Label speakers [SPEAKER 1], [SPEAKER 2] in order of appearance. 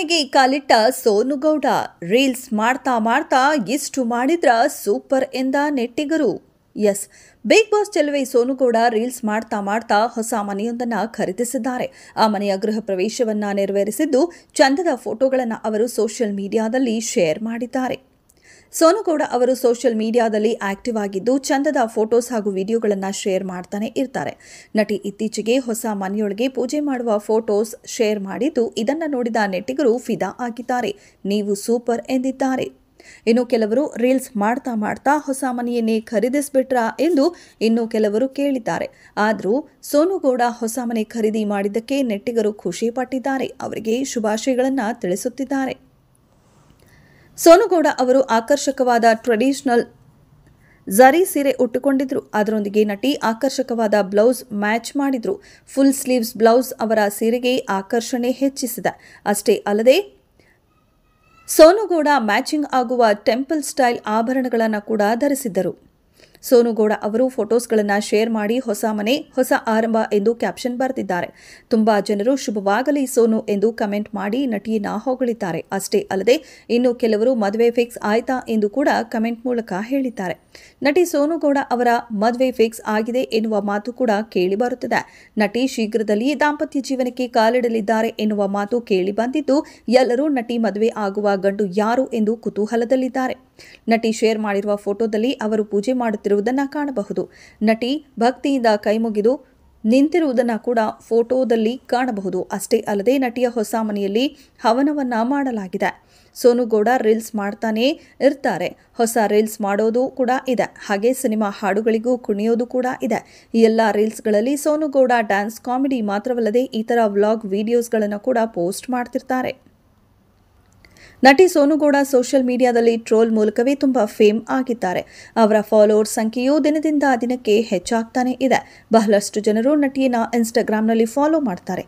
[SPEAKER 1] ಮನೆಗೆ ಕಾಲಿಟ್ಟ ಸೋನು ಗೌಡ ರೀಲ್ಸ್ ಮಾಡ್ತಾ ಮಾಡ್ತಾ ಎಷ್ಟು ಮಾಡಿದ್ರ ಸೂಪರ್ ಎಂದ ನೆಟ್ಟಿಗರು. ಎಸ್, ಬಿಗ್ ಬಾಸ್ ಚೆಲುವೆ ಸೋನು ಗೌಡ ರೀಲ್ಸ್ ಮಾಡ್ತಾ ಮಾಡ್ತಾ ಹೊಸ ಮನೆಯೊಂದನ್ನು ಖರೀದಿಸಿದ್ದಾರೆ. ಆ ಮನೆಯ ಗೃಹ ಪ್ರವೇಶವನ್ನ ನೆರವೇರಿಸಿದ್ದು ಚಂದದ ಫೋಟೋಗಳನ್ನು ಅವರು ಸೋಷಿಯಲ್ ಮೀಡಿಯಾದಲ್ಲಿ ಶೇರ್ ಮಾಡಿದ್ದಾರೆ. ಸೋನು ಗೌಡ ಅವರು ಸೋಷಿಯಲ್ ಮೀಡಿಯಾದಲ್ಲಿ ಆಕ್ಟಿವ್ ಆಗಿದ್ದು ಚಂದದ ಫೋಟೋಸ್ ಹಾಗೂ ವಿಡಿಯೋಗಳನ್ನು ಶೇರ್ ಮಾಡ್ತಾನೆ ಇರ್ತಾರೆ. ನಟಿ ಇತ್ತೀಚೆಗೆ ಹೊಸ ಮನೆಯೊಳಗೆ ಪೂಜೆ ಮಾಡುವ ಫೋಟೋಸ್ ಶೇರ್ ಮಾಡಿದ್ದು ಇದನ್ನು ನೋಡಿದ ನೆಟ್ಟಿಗರು ಫಿದಾ ಆಗಿದ್ದಾರೆ. ನೀವು ಸೂಪರ್ ಎಂದಿದ್ದಾರೆ. ಇನ್ನು ಕೆಲವರು ರೀಲ್ಸ್ ಮಾಡ್ತಾ ಮಾಡ್ತಾ ಹೊಸ ಮನೆಯನ್ನೇ ಖರೀದಿಸ್ಬಿಟ್ರಾ ಎಂದು ಇನ್ನು ಕೆಲವರು ಕೇಳಿದ್ದಾರೆ. ಆದರೂ ಸೋನು ಗೌಡ ಹೊಸ ಮನೆ ಖರೀದಿ ಮಾಡಿದ್ದಕ್ಕೆ ನೆಟ್ಟಿಗರು ಖುಷಿ ಪಟ್ಟಿದ್ದಾರೆ. ಅವರಿಗೆ ಶುಭಾಶಯಗಳನ್ನು ತಿಳಿಸುತ್ತಿದ್ದಾರೆ. ಸೋನು ಗೌಡ ಅವರು ಆಕರ್ಷಕವಾದ ಟ್ರೆಡಿಷನಲ್ ಝರಿ ಸೀರೆ ಉಟ್ಟುಕೊಂಡಿದ್ರು. ಅದರೊಂದಿಗೆ ನಟಿ ಆಕರ್ಷಕವಾದ ಬ್ಲೌಸ್ ಮ್ಯಾಚ್ ಮಾಡಿದ್ರು. ಫುಲ್ ಸ್ಲೀವ್ಸ್ ಬ್ಲೌಸ್ ಅವರ ಸೀರೆಗೆ ಆಕರ್ಷಣೆ ಹೆಚ್ಚಿಸಿದೆ. ಅಷ್ಟೇ ಅಲ್ಲದೆ ಸೋನು ಗೌಡ ಮ್ಯಾಚಿಂಗ್ ಆಗುವ ಟೆಂಪಲ್ ಸ್ಟೈಲ್ ಆಭರಣಗಳನ್ನು ಕೂಡ ಧರಿಸಿದ್ದರು. ಸೋನು ಗೌಡ ಅವರು ಫೋಟೋಸ್ಗಳನ್ನು ಶೇರ್ ಮಾಡಿ ಹೊಸ ಮನೆ ಹೊಸ ಆರಂಭ ಎಂದು ಕ್ಯಾಪ್ಷನ್ ಬರೆದಿದ್ದಾರೆ. ತುಂಬಾ ಜನರು ಶುಭವಾಗಲಿ ಸೋನು ಎಂದು ಕಮೆಂಟ್ ಮಾಡಿ ನಟಿಯನ್ನ ಹೊಗಳಿದ್ದಾರೆ. ಅಷ್ಟೇ ಅಲ್ಲದೆ ಇನ್ನು ಕೆಲವರು ಮದುವೆ ಫಿಕ್ಸ್ ಆಯ್ತಾ ಎಂದು ಕೂಡ ಕಮೆಂಟ್ ಮೂಲಕ ಹೇಳಿದ್ದಾರೆ. ನಟಿ ಸೋನು ಗೌಡ ಅವರ ಮದುವೆ ಫಿಕ್ಸ್ ಆಗಿದೆ ಎನ್ನುವ ಮಾತು ಕೂಡ ಕೇಳಿ ಬರುತ್ತಿದೆ. ನಟಿ ಶೀಘ್ರದಲ್ಲಿ ದಾಂಪತ್ಯ ಜೀವನಕ್ಕೆ ಕಾಲಿಡಲಿದ್ದಾರೆ ಎನ್ನುವ ಮಾತು ಕೇಳಿ ಬಂದಿದ್ದು ಎಲ್ಲರೂ ನಟಿ ಮದುವೆ ಆಗುವ ಗಂಡು ಯಾರು ಎಂದು ಕುತೂಹಲದಲ್ಲಿದ್ದಾರೆ. ನಟಿ ಶೇರ್ ಮಾಡಿರುವ ಫೋಟೋದಲ್ಲಿ ಅವರು ಪೂಜೆ ಮಾಡುತ್ತಿರುವುದನ್ನು ಕಾಣಬಹುದು. ನಟಿ ಭಕ್ತಿಯಿಂದ ಕೈಮುಗಿದು ನಿಂತಿರುವುದನ್ನು ಕೂಡ ಫೋಟೋದಲ್ಲಿ ಕಾಣಬಹುದು. ಅಷ್ಟೇ ಅಲ್ಲದೆ ನಟಿಯ ಹೊಸ ಮನೆಯಲ್ಲಿ ಹವನವನ್ನ ಮಾಡಲಾಗಿದೆ. ಸೋನು ಗೌಡ ರೀಲ್ಸ್ ಮಾಡ್ತಾನೇ ಇರ್ತಾರೆ. ಹೊಸ ರೀಲ್ಸ್ ಮಾಡೋದು ಕೂಡ ಇದೆ. ಹಾಗೆ ಸಿನಿಮಾ ಹಾಡುಗಳಿಗೂ ಕುಣಿಯೋದು ಕೂಡ ಇದೆ. ಈ ಎಲ್ಲ ರೀಲ್ಸ್ಗಳಲ್ಲಿ ಸೋನು ಗೌಡ ಡ್ಯಾನ್ಸ್, ಕಾಮಿಡಿ ಮಾತ್ರವಲ್ಲದೆ ಇತರ ವ್ಲಾಗ್ ವಿಡಿಯೋಸ್ಗಳನ್ನು ಕೂಡ ಪೋಸ್ಟ್ ಮಾಡ್ತಿರ್ತಾರೆ. ನಟಿ ಸೋನು ಗೌಡ ಸೋಷಿಯಲ್ ಮೀಡಿಯಾದಲ್ಲಿ ಟ್ರೋಲ್ ಮೂಲಕವೇ ತುಂಬಾ ಫೇಮ್ ಆಗಿದ್ದಾರೆ. ಅವರ ಫಾಲೋವರ್ಸ್ ಸಂಖ್ಯೆಯು ದಿನದಿಂದ ದಿನಕ್ಕೆ ಹೆಚ್ಚಾಗ್ತಾನೆ ಇದೆ. ಬಹಳಷ್ಟು ಜನರು ನಟಿಯನ್ನ ಇನ್ಸ್ಟಾಗ್ರಾಂನಲ್ಲಿ ಫಾಲೋ ಮಾಡ್ತಾರೆ.